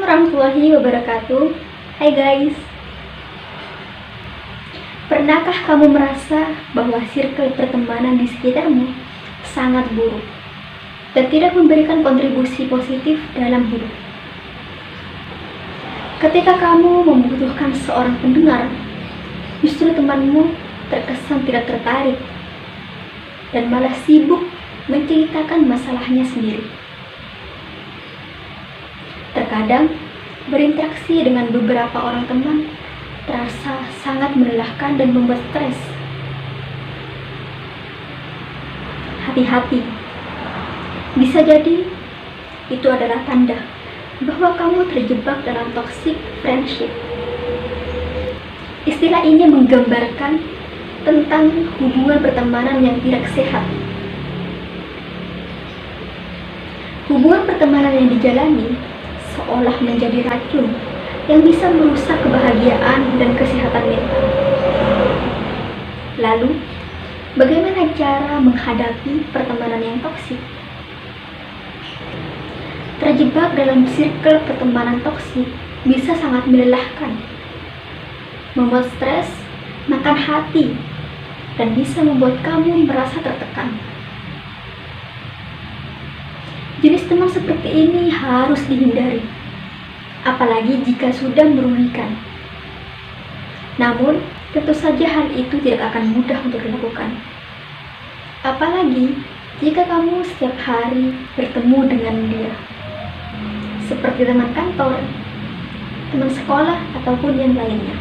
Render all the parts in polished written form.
warahmatullahi wabarakatuh. Hai guys. Pernahkah kamu merasa bahwa circle pertemanan di sekitarmu sangat buruk dan tidak memberikan kontribusi positif dalam hidup? Ketika kamu membutuhkan seorang pendengar, justru temanmu terkesan tidak tertarik dan malah sibuk menceritakan masalahnya sendiri. Terkadang, berinteraksi dengan beberapa orang teman terasa sangat melelahkan dan membuat stres. Hati-hati, bisa jadi itu adalah tanda bahwa kamu terjebak dalam toxic friendship. Istilah ini menggambarkan tentang hubungan pertemanan yang tidak sehat. Hubungan pertemanan yang dijalani seolah menjadi racun yang bisa merusak kebahagiaan dan kesehatan mental. Lalu, bagaimana cara menghadapi pertemanan yang toksik? Terjebak dalam circle pertemanan toksik bisa sangat melelahkan, membuat stres, makan hati, dan bisa membuat kamu merasa tertekan. Jenis teman seperti ini harus dihindari, apalagi jika sudah merugikan. Namun, tentu saja hal itu tidak akan mudah untuk dilakukan. Apalagi jika kamu setiap hari bertemu dengan dia, seperti teman kantor, teman sekolah, ataupun yang lainnya.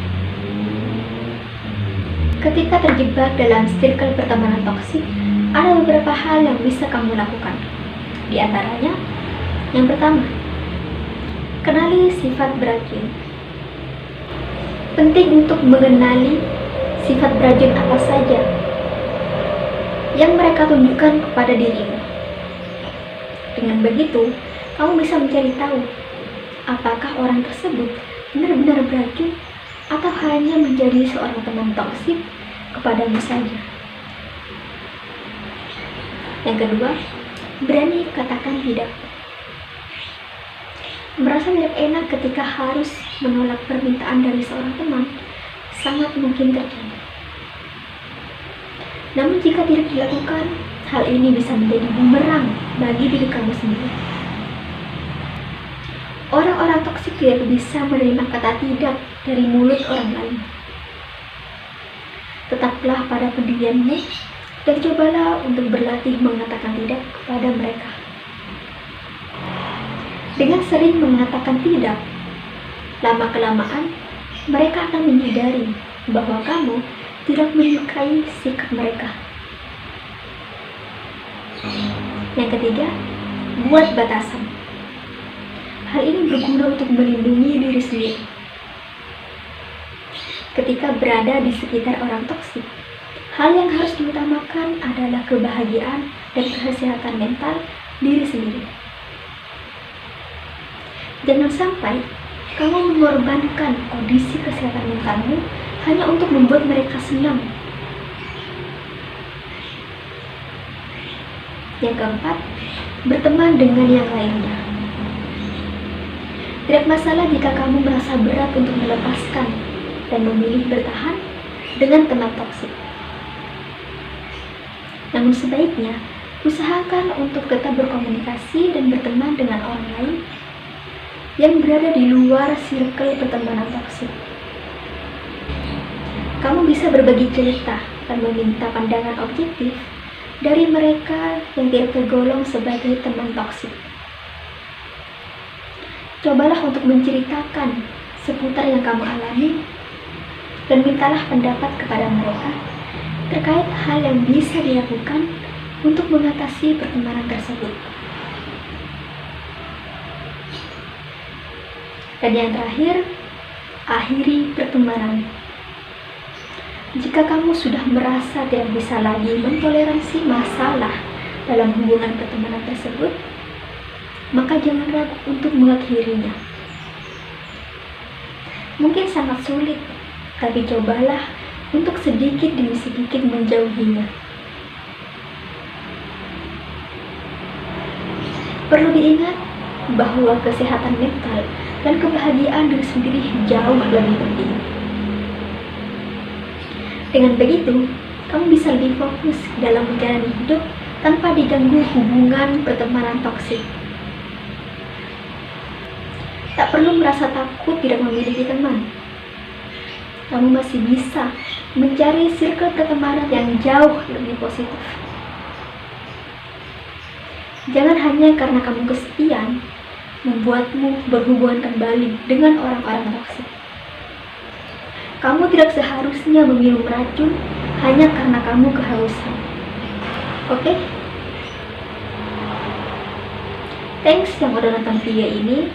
Ketika terjebak dalam circle pertemanan toksik, ada beberapa hal yang bisa kamu lakukan. Di antaranya, yang pertama, kenali sifat beracun. Penting untuk mengenali sifat beracun apa saja yang mereka tunjukkan kepada dirimu. Dengan begitu, kamu bisa mencari tahu apakah orang tersebut benar-benar beracun atau hanya menjadi seorang teman toksik kepadamu saja. Yang kedua, berani katakan tidak. Merasa tidak enak ketika harus menolak permintaan dari seorang teman sangat mungkin terjadi. Namun jika tidak dilakukan, hal ini bisa menjadi bumerang bagi diri kamu sendiri. Orang-orang toksik tidak bisa menerima kata tidak dari mulut orang lain. Tetaplah pada pendirianmu dan cobalah untuk berlatih mengatakan tidak kepada mereka. Dengan sering mengatakan tidak, lama-kelamaan mereka akan menyadari bahwa kamu tidak menyukai sikap mereka. Yang ketiga, buat batasan. Hal ini berguna untuk melindungi diri sendiri. Ketika berada di sekitar orang toksik, hal yang harus diutamakan adalah kebahagiaan dan kesehatan mental diri sendiri. Jangan sampai kamu mengorbankan kondisi kesehatan mentalmu hanya untuk membuat mereka senang. Yang keempat, berteman dengan yang lainnya. Tidak masalah jika kamu merasa berat untuk melepaskan dan memilih bertahan dengan teman toksik. Namun sebaiknya, usahakan untuk tetap berkomunikasi dan berteman dengan orang lain yang berada di luar circle pertemanan toksik. Kamu bisa berbagi cerita dan meminta pandangan objektif dari mereka yang tidak tergolong sebagai teman toksik. Cobalah untuk menceritakan seputar yang kamu alami dan mintalah pendapat kepada mereka terkait hal yang bisa dilakukan untuk mengatasi pertemanan tersebut. Dan yang terakhir, akhiri pertemanan. Jika kamu sudah merasa tidak bisa lagi mentoleransi masalah dalam hubungan pertemanan tersebut, maka jangan ragu untuk mengakhirinya. Mungkin sangat sulit, tapi cobalah untuk sedikit demi sedikit menjauhinya. Perlu diingat bahwa kesehatan mental dan kebahagiaan diri sendiri jauh lebih penting. Dengan begitu, kamu bisa lebih fokus dalam menjalani hidup tanpa diganggu hubungan pertemanan toksik. Tak perlu merasa takut tidak memiliki teman. Kamu masih bisa mencari circle pertemanan yang jauh lebih positif. Jangan hanya karena kamu kesepian membuatmu berhubungan kembali dengan orang-orang toksik. Kamu tidak seharusnya meminum racun hanya karena kamu kehausan. Oke? Thanks yang udah nonton video ini.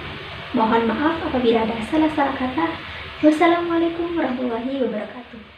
Mohon maaf apabila ada salah-salah kata. Wassalamualaikum warahmatullahi wabarakatuh.